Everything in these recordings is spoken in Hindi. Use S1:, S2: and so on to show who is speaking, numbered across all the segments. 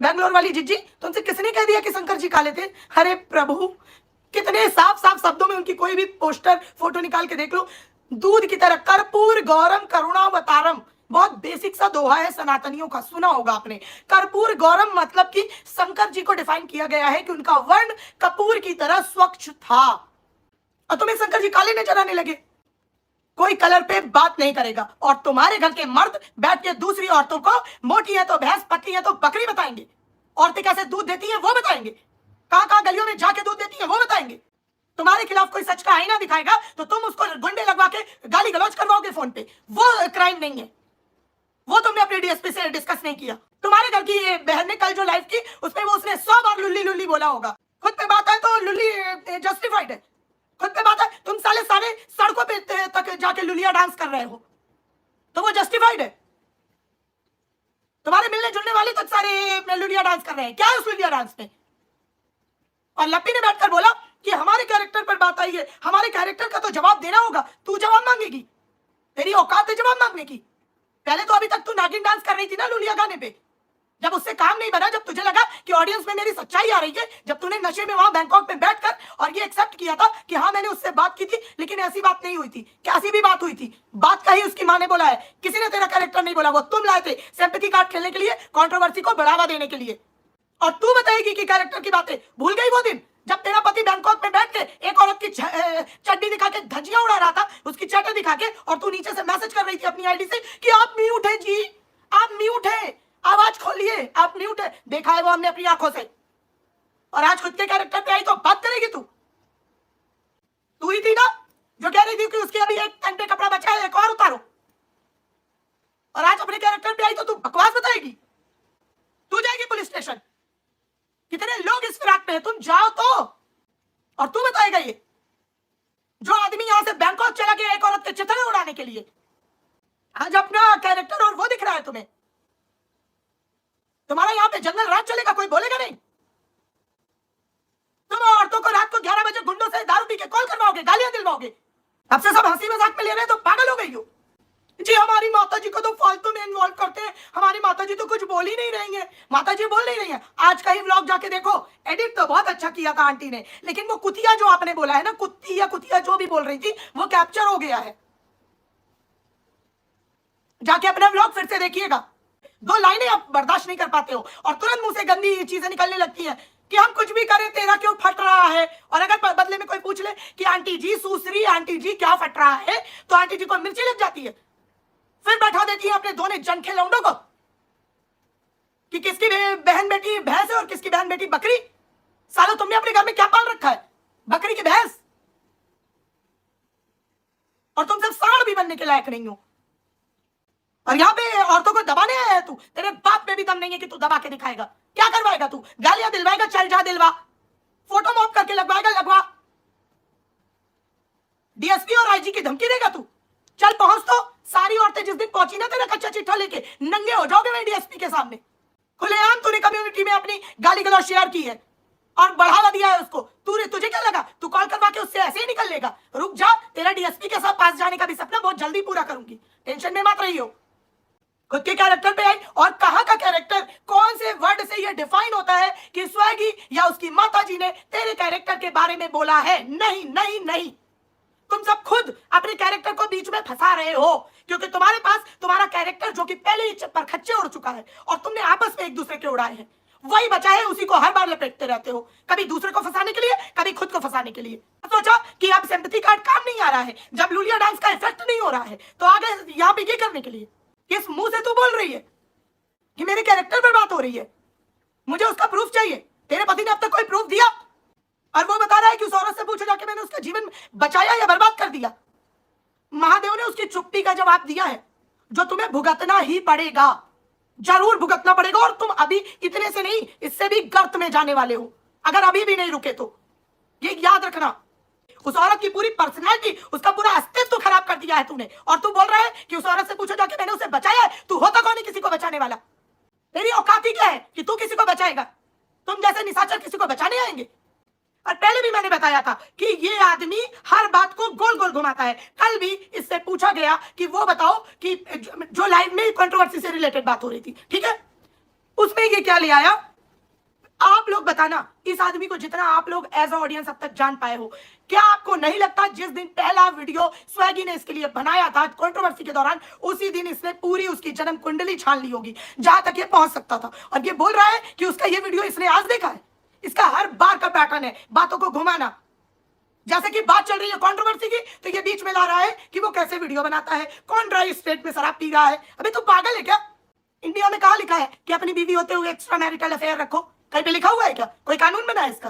S1: बैंगलोर वाली जिज्जी, तुमसे किसने कह दिया कि शंकर जी काले थे? अरे प्रभु, कितने साफ साफ शब्दों में उनकी कोई भी पोस्टर फोटो निकाल के देख लो। दूध की तरह कर्पूर गौरम करुणावतारम, बहुत बेसिक सा दोहा है सनातनियों का, सुना होगा आपने। कर्पूर गौरम मतलब कि शंकर जी को डिफाइन किया गया है कि उनका वर्ण कपूर की तरह स्वच्छ था, और तुम्हें शंकर जी काले नजर आने लगे। कोई कलर पे बात नहीं करेगा, और तुम्हारे घर के मर्द बैठ के दूसरी औरतों को मोटी है तो भैंस, पतली है तो बकरी बताएंगे, औरतें कैसे दूध देती है वो बताएंगे, कहां कहां गलियों में जाके दूध देती है वो बताएंगे। तुम्हारे खिलाफ कोई सच का आईना दिखाएगा तो तुम उसको गुंडे लगवा के गाली गलौज करवाओगे फोन पे, वो क्राइम नहीं है। वो तुमने अपने डीएसपी से डिस्कस नहीं किया। तुम्हारे घर की बहन ने कल जो लाइव की उसमें वो उसने 100 बार लुल्ली लुल्ली बोला होगा। खुद पे बात है तो लुल्ली जस्टिफाइड है, खुद पे बात है। तुम साले सारे सड़कों पे तक जाके लुलिया डांस कर रहे हो तो वो जस्टिफाइड है। तुम्हारे मिलने जुलने वाले तक सारे लुलिया डांस कर रहे हैं, क्या है उस लुलिया डांस में? और लप्पी ने बैठकर बोला कि हमारे कैरेक्टर पर बात आई है, हमारे कैरेक्टर का तो जवाब देना होगा। तू जवाब मांगेगी? तेरी औकात है जवाब मांगने की? पहले तो अभी तक तू नागिन डांस कर रही थी ना लुलिया गाने पे, जब उससे काम नहीं बना, जब तुझे लगा कि ऑडियंस में मेरी सच्चाई आ रही है, जब तूने नशे में वहां बैंकॉक में बैठकर और ये एक्सेप्ट किया था कि हाँ मैंने उससे बात की थी लेकिन ऐसी बात नहीं हुई थी। कैसी भी बात हुई थी, बात का ही उसकी माँ ने बोला है, किसी ने तेरा कैरेक्टर नहीं बोला, वो तुम लाए थे सिंपैथी कार्ड खेलने के लिए, कंट्रोवर्सी को बढ़ावा देने के लिए। और तू बताएगी कि कैरेक्टर की बातें भूल गई वो दिन जब तेरा पति बैंकॉक में बैठ के एक औरत की चड्डी दिखा के धज्जियां उड़ा रहा था, उसकी चटे दिखा के, और तू नीचे से मैसेज कर रही थी अपनी आईडी से कि आप म्यूट है जी, आप म्यूट है, आवाज खोलिए, आप म्यूट है। देखा है वो हमने अपनी आंखों से। और आज खुद के कैरेक्टर पे आई तो बात करेगी तू? तू ही थी ना जो कह रही थी कि उसके अभी एक तन पे कपड़ा बचा है, एक और उतारो, और आज अपने कैरेक्टर पे आई तो तू बकवास बताएगी? तू जाएगी पुलिस स्टेशन, कितने लोग इस फिराक पे हैं, तुम जाओ तो, और तू बताएगा ये जो आदमी यहां से बैंकॉक चला गया एक औरत के चिथड़े उड़ाने के लिए, आज अपना कैरेक्टर और वो दिख रहा है तुम्हें? तुम्हारा यहां पे जंगल राज चलेगा, कोई बोलेगा नहीं। तुम औरतों को रात को 11 बजे गुंडों से दारू पी के कॉल करवाओगे, गालियां दिलवाओगे, अब से सब हंसी मजाक में ले रहे हैं तो पागल हो गई हो जी। हमारी माता जी को तो फालतू में इन्वॉल्व करते हैं, हमारी माता जी तो कुछ बोल ही नहीं रही है, माता जी बोल नहीं रही है। आज का ही व्लॉग जाके देखो, एडिट तो बहुत अच्छा किया था आंटी ने, लेकिन वो कुतिया जो आपने बोला है ना, कुत्ती या कुतिया जो भी बोल रही थी, वो कैप्चर हो गया है। जाके अपना व्लॉग फिर से देखिएगा, 2 लाइनें आप बर्दाश्त नहीं कर पाते हो और तुरंत मुंह से गंदी चीजें निकलने लगती हैं कि हम कुछ भी करें तेरा क्यों फट रहा है। और अगर बदले में कोई पूछ ले कि आंटी जी सुसरी, आंटी जी क्या फट रहा है, तो आंटी जी को मिर्ची लग जाती है, फिर बैठा देती है अपने दोनों जनखे लौंडों को कि किसकी बहन बेटी भैंस है और किसकी बहन बेटी बकरी। सालों तुमने अपने घर में क्या पाल रखा है, बकरी की भैंस? और तुम सब सांड भी बनने के लायक नहीं हो, और यहाँ पे औरतों को दबाने आया है तू। तेरे बाप में भी दम नहीं है कि तू दबा के दिखाएगा। क्या करवाएगा तू? गालियां दिलवाएगा? चल जा दिलवा, फोटो मॉप करके लगवाएगा, लगवा। डीएसपी और आईजी की धमकी देगा तू? चल पहुंच तो। सारी औरतें जिस दिन पहुंची ना तेरा कच्चा चिट्ठा लेके, नंगे हो जाओगे मैं डीएसपी के सामने। खुलेआम तूने कम्युनिटी में अपनी गाली गलौज शेयर की है और बढ़ावा दिया है उसको। तुझे क्या लगा तू कॉल करवा के उससे ऐसे ही निकल लेगा? रुक जा, तेरा डीएसपी के साथ पास जाने का भी सपना बहुत जल्दी पूरा करूंगी, टेंशन में मत रही हो। खुद के कैरेक्टर पे आई, और कहां का कैरेक्टर, कौन से वर्ड से यह डिफाइन होता है कि स्वैगी या उसकी माताजी ने तेरे कैरेक्टर के बारे में बोला है? नहीं नहीं नहीं, तुम सब खुद अपने कैरेक्टर को बीच में फंसा रहे हो, क्योंकि तुम्हारे पास तुम्हारा कैरेक्टर जो कि पहले ही पर खच्चे उड़ चुका है और तुमने आपस में एक दूसरे के उड़ाए हैं, वही बचा है, उसी को हर बार लपेटते रहते हो, कभी दूसरे को फंसाने के लिए, कभी खुद को फंसाने के लिए। सोचा कि अब सिंपैथी कार्ड काम नहीं आ रहा है, जब लुलिया डांस का इफेक्ट नहीं हो रहा है, तो आगे यहाँ पे ये करने के लिए। किस मुंह से तू बोल रही है कि मेरे कैरेक्टर पर बात हो रही है? मुझे उसका प्रूफ चाहिए। तेरे पति ने अब तक कोई प्रूफ दिया? और वो बता रहा है कि उस औरत से पूछो जाके मैंने उसका जीवन बचाया या बर्बाद कर दिया। महादेव ने उसकी चुप्पी का जवाब दिया है, जो तुम्हें भुगतना ही पड़ेगा, जरूर भुगतना पड़ेगा। और तुम अभी इतने से नहीं, इससे भी गर्त में जाने वाले हो अगर अभी भी नहीं रुके तो। ये याद रखना, उस औरत की पूरी पर्सनैलिटी, उसका पूरा अस्तित्व खराब कर दिया है तूने। और तू बोल रहा है कि उस औरत से पूछो जाके मैंने उसे बचाया है। तू होता कौन है किसी को बचाने वाला? तेरी औकात ही क्या है कि तू किसी को बचाएगा? तुम जैसे निशाचर किसी को बचाने आएंगे? और पहले भी मैंने बताया था कि ये आदमी हर बात को गोल गोल घुमाता है। कल भी इससे पूछा गया कि वो बताओ कि जो लाइव में कंट्रोवर्सी से रिलेटेड बात हो रही थी, ठीक है, उसमें ये क्या ले आया? आप लोग बताना, इस आदमी को जितना आप लोग एज अ ऑडियंस अब तक जान पाए हो, क्या आपको नहीं लगता जिस दिन पहला वीडियो स्वैगी ने इसके लिए बनाया था कंट्रोवर्सी के दौरान, उसी दिन इसने पूरी उसकी जन्म कुंडली छान ली होगी जहां तक ये पहुंच सकता था। और ये बोल रहा है कि उसका ये वीडियो इसने आज देखा है। इसका हर बार का पैटर्न है बातों को घुमाना। जैसे कि बात चल रही है कंट्रोवर्सी की, तो ये बीच में ला रहा है कि वो कैसे वीडियो बनाता है, कौन ड्राई स्टेट में शराब पी रहा है। अबे तू पागल है क्या? इंडिया में कहा लिखा है कि अपनी बीवी होते हुए एक्स्ट्रा मैरिटल अफेयर रखो? कहीं पे लिखा हुआ है क्या? कोई कानून बना है इसका?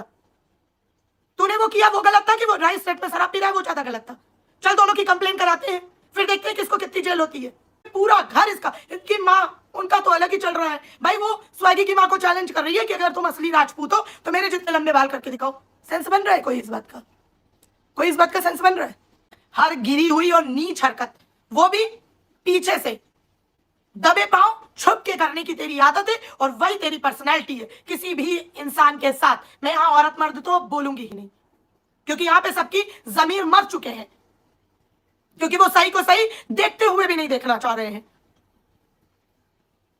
S1: तूने वो किया वो गलत था कि वो ड्राई स्टेट में शराब पी रहा है वो ज्यादा गलत था? चल दोनों की कंप्लेन कराते हैं, फिर देखते हैं किसको कितनी जेल होती है। पूरा घर इसका, इनकी माँ, उनका तो अलग ही चल रहा है भाई। वो स्वैगी की माँ को चैलेंज कर रही है कि अगर तुम असली राजपूत हो तो मेरे जितने लंबे बाल करके दिखाओ। सेंस बन रहा है कोई इस बात का? कोई इस बात का सेंस बन रहा है? हर गिरी हुई और नीच हरकत, वो भी पीछे से दबे पांव छुप के करने की तेरी आदत है और वही तेरी पर्सनैलिटी है किसी भी इंसान के साथ। मैं यहां औरत मर्द तो बोलूंगी ही नहीं, क्योंकि यहां पे सबकी जमीर मर चुके हैं, क्योंकि वो सही को सही देखते हुए भी नहीं देखना चाह रहे हैं।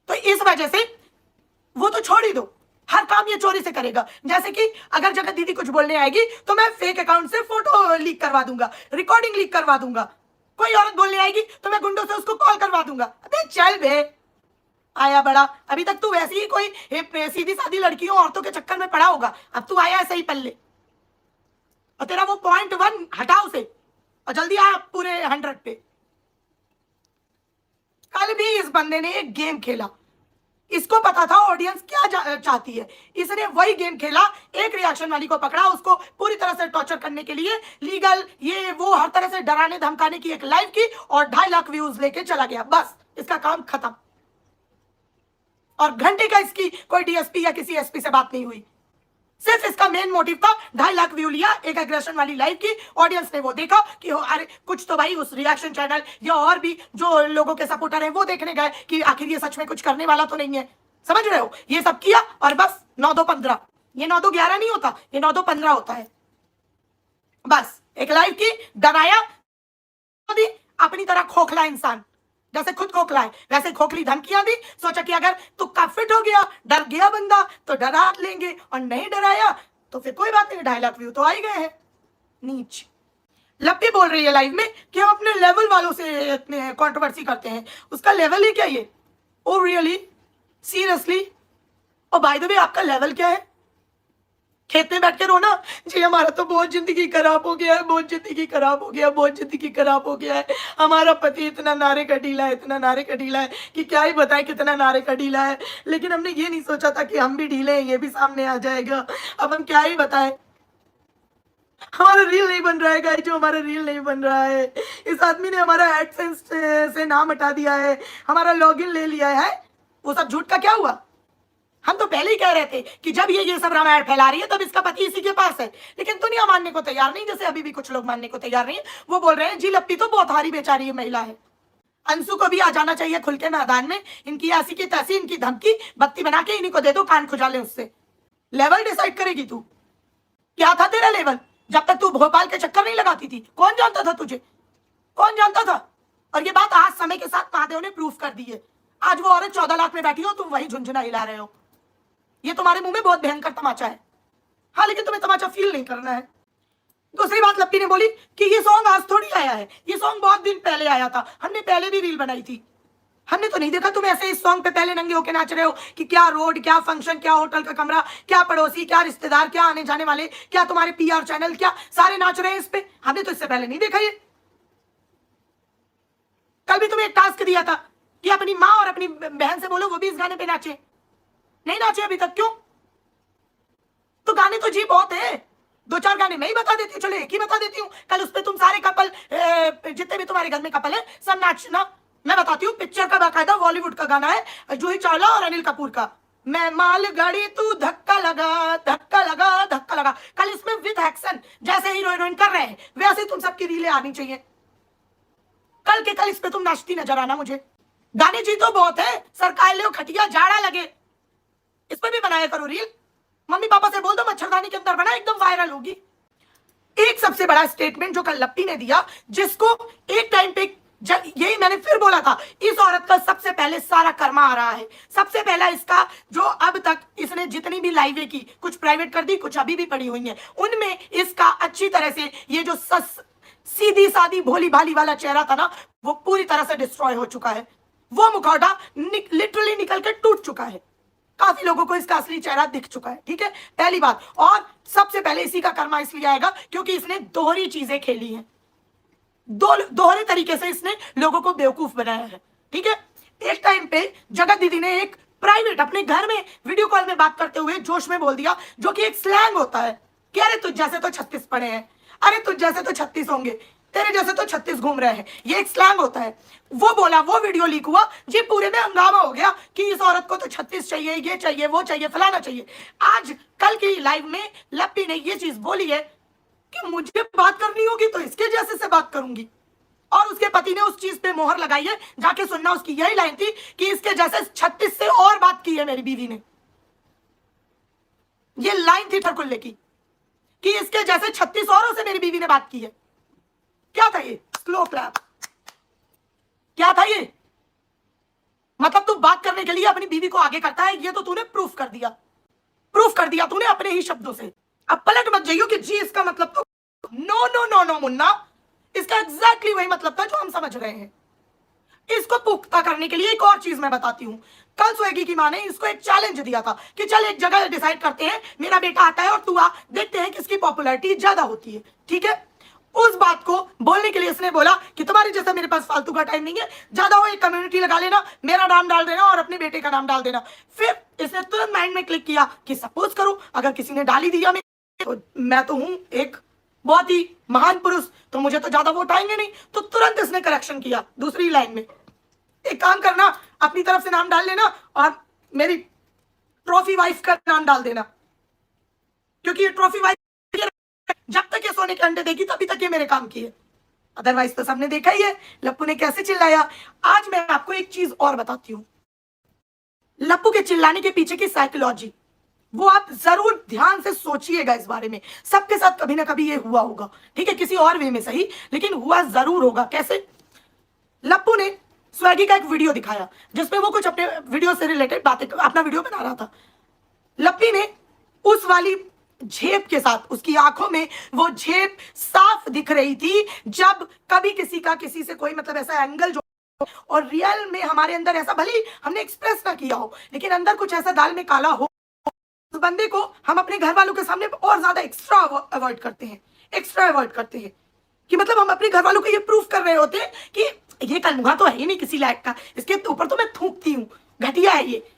S1: तो इस वजह से वो तो छोड़ ही दो, हर काम ये चोरी से करेगा। जैसे कि अगर जगत दीदी कुछ बोलने आएगी तो मैं फेक अकाउंट से फोटो लीक करवा दूंगा, रिकॉर्डिंग लीक करवा दूंगा। कोई औरत बोलने आएगी तो मैं गुंडों से उसको कॉल करवा दूंगा। अबे चल बे, आया बड़ा। अभी तक तू वैसी ही कोई सीधी सादी लड़कियों औरतों के चक्कर में पड़ा होगा, अब तू आया है सही पल्ले। और तेरा वो .1 हटाओ से और जल्दी आ पूरे 100 पे। कल भी इस बंदे ने एक गेम खेला, इसको पता था ऑडियंस क्या चाहती है, इसने वही गेम खेला। एक रिएक्शन वाली को पकड़ा, उसको पूरी तरह से टॉर्चर करने के लिए लीगल ये वो हर तरह से डराने धमकाने की एक लाइव की और 2.5 लाख व्यूज लेके चला गया। बस इसका काम खत्म। और घंटे का इसकी कोई डीएसपी या किसी एसपी से बात नहीं हुई, सिर्फ इसका मेन मोटिव था 2.5 लाख व्यू लिया एक एग्रेशन वाली लाइव की। ऑडियंस ने वो देखा कि अरे कुछ तो भाई उस रिएक्शन चैनल या और भी जो लोगों के सपोर्टर हैं वो देखने गए कि आखिर ये सच में कुछ करने वाला तो नहीं है। समझ रहे हो? ये सब किया और बस 9-2-15, ये 9-2-11 नहीं होता, ये 9-2-15 होता है। बस एक लाइव की, डराया। अपनी तरह खोखला इंसान, जैसे खुद खोखला है वैसे खोखली धमकियां दी। सोचा कि अगर तुक्का फिट हो गया, डर गया बंदा तो डरा लेंगे, और नहीं डराया तो फिर कोई बात नहीं, 2.5 लाख व्यू तो आ ही गए हैं। नीच लप्पी बोल रही है लाइव में कि हम अपने लेवल वालों से इतने कंट्रोवर्सी करते हैं। उसका लेवल ही क्या ये? Oh really? सीरियसली? और बाय द वे आपका लेवल क्या है? खेत में बैठ के रोना, जी हमारा तो बहुत जिंदगी खराब हो गया है, बहुत जिंदगी खराब हो गया, बहुत जिंदगी खराब हो गया है, हमारा पति इतना नारे का ढीला है, इतना नारे का ढीला है कि क्या ही बताएं कितना नारे का ढीला है। लेकिन हमने ये नहीं सोचा था कि हम भी ढीले हैं, ये भी सामने आ जाएगा। अब हम क्या ही बताएं, हमारा रील नहीं बन रहा है गाइस, जो हमारा रील नहीं बन रहा है। इस आदमी ने हमारा एडसेंस से नाम हटा दिया है, हमारा लॉगिन ले लिया है। वो सब झूठ का क्या हुआ? हम तो पहले ही कह रहे थे कि जब ये सब रामायण फैला रही है तब इसका पति इसी के पास है, लेकिन दुनिया मानने को तैयार नहीं, जैसे अभी भी कुछ लोग मानने को तैयार नहीं है। वो बोल रहे हैं जी लप्पी तो बहुत हारी बेचारी महिला है। अंशु को भी आ जाना चाहिए खुल के मैदान में। इनकी ऐसी की तैसी, इनकी धमकी बत्ती बना के इन्हीं को दे दो, कान खुजा ले उससे। लेवल डिसाइड करेगी तू? क्या था तेरा लेवल जब तक तू भोपाल के चक्कर नहीं लगाती थी? कौन जानता था तुझे? कौन जानता था? और ये बात आज समय के साथ महादेव ने प्रूफ कर दी है। आज वो औरत 14 लाख में बैठी हो, तुम वही झुंझुना हिला रहे हो। ये तुम्हारे मुंह में बहुत भयंकर तमाचा है। हाँ, लेकिन तुम्हें तमाचा फील नहीं करना है। दूसरी बात लप्पी ने बोली कि ये सॉन्ग आज थोड़ी आया है, ये सॉन्ग बहुत दिन पहले आया था, हमने पहले भी रील बनाई थी। हमने तो नहीं देखा तुम ऐसे इस सॉन्ग पे पहले नंगे होके नाच रहे हो कि क्या रोड, क्या फंक्शन, क्या होटल का कमरा, क्या पड़ोसी, क्या रिश्तेदार, क्या आने जाने वाले, क्या तुम्हारे पीआर चैनल, क्या सारे नाच रहे हैं इस पे। हमने तो इससे पहले नहीं देखा ये। कल भी तुम्हें एक टास्क दिया था कि अपनी माँ और अपनी बहन से बोलो वो भी इस गाने पे नाचे। नहीं नाचे अभी तक, क्यों? तो गाने तो जी बहुत है, 2-4 गाने मैं ही बता देती हूँ। चलो एक ही बता देती हूँ। कल उस पे तुम सारे कपल, जितने भी तुम्हारे घर में कपल है, सब नाचना। मैं बताती हूँ, पिक्चर का बाकायदा बॉलीवुड का गाना है, जूही चावला और अनिल कपूर का। मैं मालगाड़ी तू धक्का लगा, धक्का लगा, धक्का लगा। कल इसमें विद एक्शन जैसे हीरो हीरोइन कर रहे हैं वैसे तुम सबकी रीलें आनी चाहिए। कल के कल इस पे तुम नाचती नजर आना मुझे। गाने जी तो बहुत है, सरकार ले खटिया जाड़ा लगे, इस पे भी बनाया करो रील। मम्मी पापा से बोल दो मच्छरदानी के अंदर बना, एकदम वायरल होगी। एक सबसे बड़ा स्टेटमेंट जो कल लप्पी ने दिया, जिसको एक टाइम पे यही मैंने फिर बोला था, इस औरत का सबसे पहले सारा कर्मा आ रहा है। सबसे पहला इसका जो अब तक इसने जितनी भी लाइवें की, कुछ प्राइवेट कर दी, कुछ अभी भी पड़ी हुई हैं, उनमें इसका अच्छी तरह से ये जो सीधी सादी भोली भाली वाला चेहरा था ना, वो पूरी तरह से डिस्ट्रॉय हो चुका है। वो मुखौटा लिटरली निकल के टूट चुका है। काफी लोगों को इसका असली चेहरा दिख चुका है। ठीक है, पहली बात। और सबसे पहले इसी का कर्मा इसलिए आएगा क्योंकि इसने दोहरी चीजें खेली हैं, दोहरे तरीके से इसने लोगों को बेवकूफ बनाया है। ठीक है, एक टाइम पे जगत दीदी ने एक प्राइवेट अपने घर में वीडियो कॉल में बात करते हुए जोश में बोल दिया, जो कि एक स्लैंग होता है कि अरे तुझ जैसे तो 36 पड़े हैं, अरे तुझ जैसे तो 36 होंगे, तेरे जैसे तो 36 घूम रहे हैं। ये एक स्लैंग होता है। वो बोला, वो वीडियो लीक हुआ जी, पूरे में हंगामा हो गया कि इस औरत को तो 36 चाहिए, ये चाहिए, वो चाहिए, फलाना चाहिए। आज कल की लाइव में लप्पी ने ये चीज बोली है कि मुझे बात करनी होगी तो इसके जैसे से बात करूंगी। और उसके पति ने उस चीज पे मोहर लगाई है, जाके सुनना। उसकी यही लाइन थी कि इसके जैसे 36 से और बात की है मेरी बीवी ने। ये लाइन थी ठरकुल्ले की कि इसके जैसे 36 औरों से मेरी बीवी ने बात की है। क्या था ये? Slow clap. क्या था ये? मतलब तू बात करने के लिए अपनी बीवी को आगे करता है, ये तो तूने प्रूफ कर दिया। प्रूफ कर दिया तूने अपने ही शब्दों से। अब पलट मत जाइयो कि जी इसका मतलब तो no no no no Munna, इसका एग्जैक्टली वही मतलब था जो हम समझ रहे हैं। इसको पुख्ता करने के लिए एक और चीज मैं बताती हूँ। कल स्वेगी की माँ ने इसको एक चैलेंज दिया था कि चल एक जगह डिसाइड करते हैं, मेरा बेटा आता है और तू आ, देखते हैं किसकी पॉपुलैरिटी ज्यादा होती है। ठीक है, उस बात को बोलने के लिए इसने बोला कि तुम्हारे जैसा मेरे पास फालतू का टाइम नहीं है, ज्यादा हो एक कम्युनिटी लगा लेना, मेरा नाम डाल देना और अपने बेटे का नाम डाल देना। फिर इसने तुरंत माइंड में क्लिक किया कि सपोज करो अगर किसी ने डाल ही दिया, तो मैं तो हूं एक बहुत ही महान पुरुष, तो मुझे तो ज्यादा वोट आएंगे नहीं। तो तुरंत इसने करेक्शन किया दूसरी लाइन में, एक काम करना, अपनी तरफ से नाम डाल लेना और मेरी ट्रॉफी वाइफ का नाम डाल देना, क्योंकि ये ट्रॉफी वाइफ जब तक ये सोने के अंडे देगी तभी तक ये मेरे काम की है, अदरवाइज तो सबने देखा ही है लप्पू ने कैसे चिल्लाया। आज मैं आपको एक चीज और बताती हूं, लप्पू के चिल्लाने के पीछे की साइकोलॉजी, वो आप जरूर ध्यान से सोचिएगा इस बारे में। सबके साथ कभी ना कभी ये हुआ होगा, ठीक है, किसी और वे में सही, लेकिन हुआ जरूर होगा। कैसे? लप्पू ने स्वैगी का एक वीडियो दिखाया जिसमें वो कुछ अपने वीडियो से रिलेटेड बातें, अपना वीडियो बना रहा था। लप्पी ने उस वाली झेप के साथ, उसकी आंखों में वो झेप साफ दिख रही थी, जब कभी किसी का किसी से कोई मतलब ऐसा एंगल जो, और रियल में हमारे अंदर ऐसा, भले हमने एक्सप्रेस ना किया हो, लेकिन अंदर कुछ ऐसा दाल में काला हो, उस बंदे को हम अपने घर वालों के सामने और ज्यादा एक्स्ट्रा अवॉइड करते हैं, एक्स्ट्रा अवॉइड करते हैं कि मतलब हम अपने घर वालों को ये प्रूफ कर रहे होते हैं कि ये कलमुहा तो है ही नहीं किसी लायक का, इसके ऊपर तो मैं थूकती हूँ, घटिया है ये,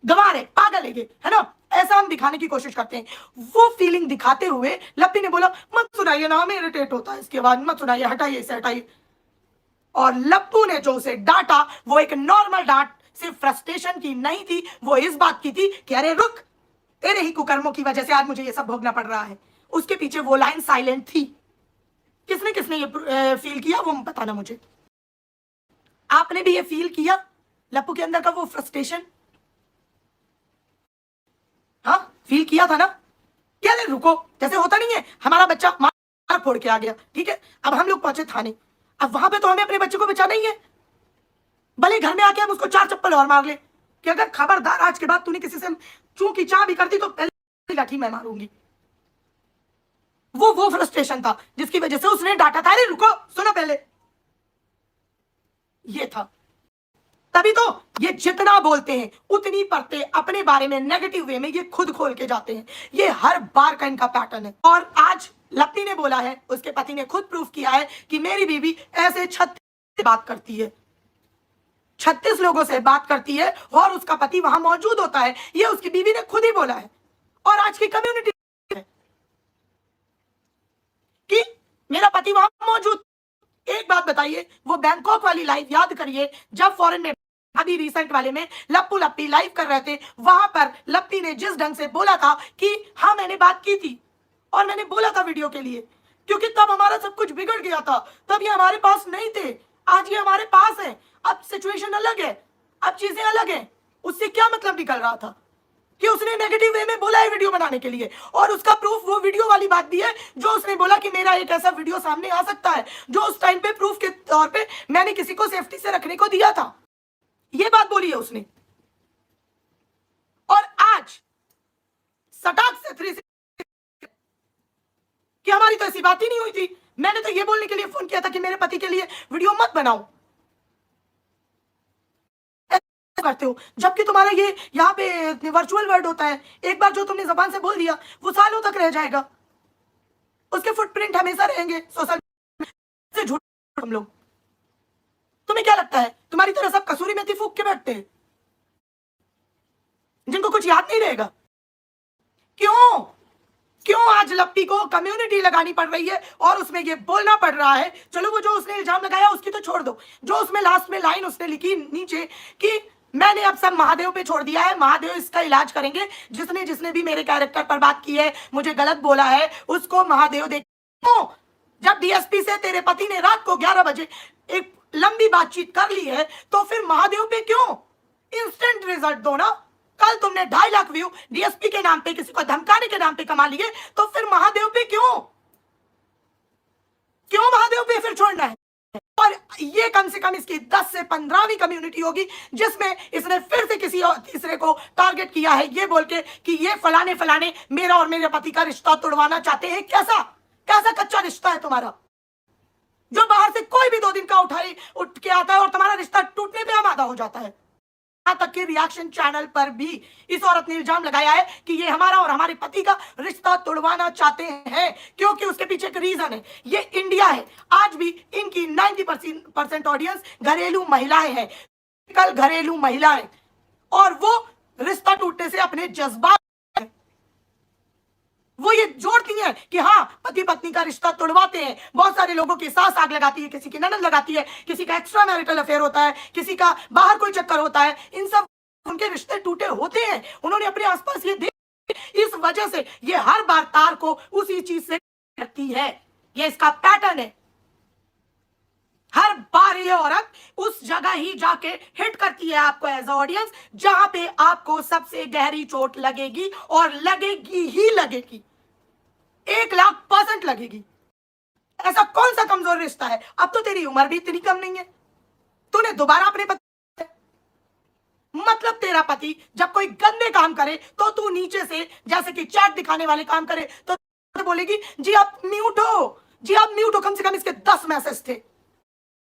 S1: गंवार है, पागल है ये, है ना, ऐसा हम दिखाने की कोशिश करते हैं। वो फीलिंग दिखाते हुए लप्पी ने बोला मत सुनाइए ना, हमें इरिटेट होता है इसके बाद, मत सुनाइए, हटाइए इसे, हटाइए। और लप्पू ने जो उसे डांटा वो एक नॉर्मल डांट, सिर्फ फ्रस्ट्रेशन की नहीं थी, वो इस बात की थी कि अरे रुक, तेरे ही कुकर्मों की वजह से आज मुझे ये सब भोगना पड़ रहा है। उसके पीछे वो लाइन साइलेंट थी। किसने किसने ये फील किया वो बताना मुझे। आपने भी ये फील किया लप्पू के अंदर का वो फ्रस्ट्रेशन? हाँ, फील किया था ना? क्या ले रुको, जैसे होता नहीं है हमारा बच्चा मार फोड़ के आ गया, ठीक है, अब हम लोग पहुंचे थाने, अब वहां पे तो हमें अपने बच्चे को बचाना ही है, भले घर में आके हम उसको 4 चप्पल और मार ले कि अगर खबरदार आज के बाद तूने किसी से चूं की चाह भी कर दी तो पहले लाठी मैं मारूंगी। वो फ्रस्ट्रेशन था जिसकी वजह से उसने डांटा था, अरे रुको सुनो पहले, ये था। तभी तो ये जितना बोलते हैं उतनी परतें अपने बारे में नेगेटिव वे में ये खुद खोल के जाते हैं। ये हर बार का इनका पैटर्न है। और आज लप्पी ने बोला है, उसके पति ने खुद प्रूफ किया है कि मेरी बीवी ऐसे 36 बात करती है, 36 लोगों से बात करती है और उसका पति वहां मौजूद होता है। ये उसकी बीवी ने खुद ही बोला है। और आज की कम्युनिटी है कि मेरा पति वहां मौजूद। एक बात बताइए, वो बैंकॉक वाली लाइव याद करिए, जब फॉरेन में अभी रिसेंट वाले में लप्पू लप्पी लाइव कर रहे थे, वहां पर लप्पी ने जिस ढंग से बोला था कि हाँ मैंने बात की थी और मैंने बोला था वीडियो के लिए, क्योंकि तब हमारा सब कुछ बिगड़ गया था, तब ये हमारे पास नहीं थे, आज ये हमारे पास है। अब सिचुएशन अलग है, अब चीजें अलग है। उससे क्या मतलब निकल रहा था? कि उसने नेगेटिव वे में बोला है वीडियो बनाने के लिए, और उसका प्रूफ वो वीडियो वाली बात भी है जो उसने बोला कि मेरा एक ऐसा वीडियो सामने आ सकता है जो उस टाइम पे प्रूफ के तौर पे मैंने किसी को सेफ्टी से रखने को दिया था। ये बात बोली है उसने। और आज सटाक से 360 कि हमारी तो ऐसी बात ही नहीं हुई थी, मैंने तो ये बोलने के लिए फोन किया था कि मेरे पति के लिए वीडियो मत बनाओ। करते हो जबकि तुम्हारा ये यहाँ पे वर्चुअल वर्ड होता है, एक बार जो तुमने जबान से बोल दिया वो सालों तक रह जाएगा, उसके फुटप्रिंट हमेशा रहेंगे सोशल से। झूठ तुम लोग, तुम्हें क्या लगता है तुम्हारी तरह सब कसूरी मेथी फूक के बैठते हैं जिनको कुछ याद नहीं रहेगा? क्यों क्यों आज लप्पी को कम्युनिटी लगानी पड़ रही है और उसमें ये बोलना पड़ रहा है? चलो वो जो उसने इल्जाम लगाया उसकी तो छोड़ दो, जो उसमें लास्ट में लाइन उसने लिखी नीचे कि मैंने अब सब महादेव पे छोड़ दिया है, महादेव इसका इलाज करेंगे, जिसने जिसने भी मेरे कैरेक्टर पर बात की है, मुझे गलत बोला है, उसको महादेव देख। जब डीएसपी से तेरे पति ने रात को 11 बजे एक लंबी बातचीत कर ली है तो फिर महादेव पे क्यों इंस्टेंट रिजल्ट दो ना? कल तुमने 2.5 लाख व्यू डीएसपी के नाम पे, किसी को धमकाने के नाम पे कमा लिए, तो फिर महादेव पे क्यों महादेव पे फिर छोड़ना है? और ये कम से कम इसकी 10 से 15वीं कम्युनिटी होगी जिसमें इसने फिर से किसी और तीसरे को टारगेट किया है ये बोल के कि ये फलाने फलाने मेरा और मेरे पति का रिश्ता तोड़वाना चाहते हैं। कैसा कैसा कच्चा रिश्ता है तुम्हारा जो बाहर से कोई भी 2 दिन का उठ के आता है और तुम्हारा रिश्ता टूटने पे आमादा हो जाता है? यहाँ तक कि रिएक्शन चैनल पर भी इस औरत ने इल्जाम लगाया है कि ये हमारा और हमारे पति का रिश्ता तोड़वाना चाहते हैं क्योंकि उसके पीछे एक रीजन है। ये इंडिया है, आज भी इनकी 90% ऑडियंस घरेलू महिलाएं हैं, कल घरेलू महिलाएं, और वो रिश्ता टूटने से अपने जज्बात वो ये जोड़ती हैं कि हाँ पति पत्नी का रिश्ता तोड़वाते हैं। बहुत सारे लोगों की सास आग लगाती है, किसी की ननद लगाती है, किसी का एक्स्ट्रा मैरिटल अफेयर होता है, किसी का बाहर कोई चक्कर होता है, इन सब उनके रिश्ते टूटे होते हैं। उन्होंने अपने आसपास ये देख, इस वजह से ये हर बार तार को उसी चीज से करती है, ये इसका पैटर्न है। हर बार ये औरत उस जगह ही जाके हिट करती है आपको एज ऑडियंस जहां पे आपको सबसे गहरी चोट लगेगी, और लगेगी ही लगेगी, 1,00,000% लगेगी। ऐसा कौन सा कमजोर रिश्ता है? अब तो तेरी उम्र भी इतनी कम नहीं है, तूने दोबारा अपने पति, मतलब तेरा पति जब कोई गंदे काम करे तो तू नीचे से जैसे कि चैट दिखाने वाले काम करे तो बोलेगी जी आप म्यूट हो, जी आप म्यूट हो। कम से कम इसके 10 मैसेज थे,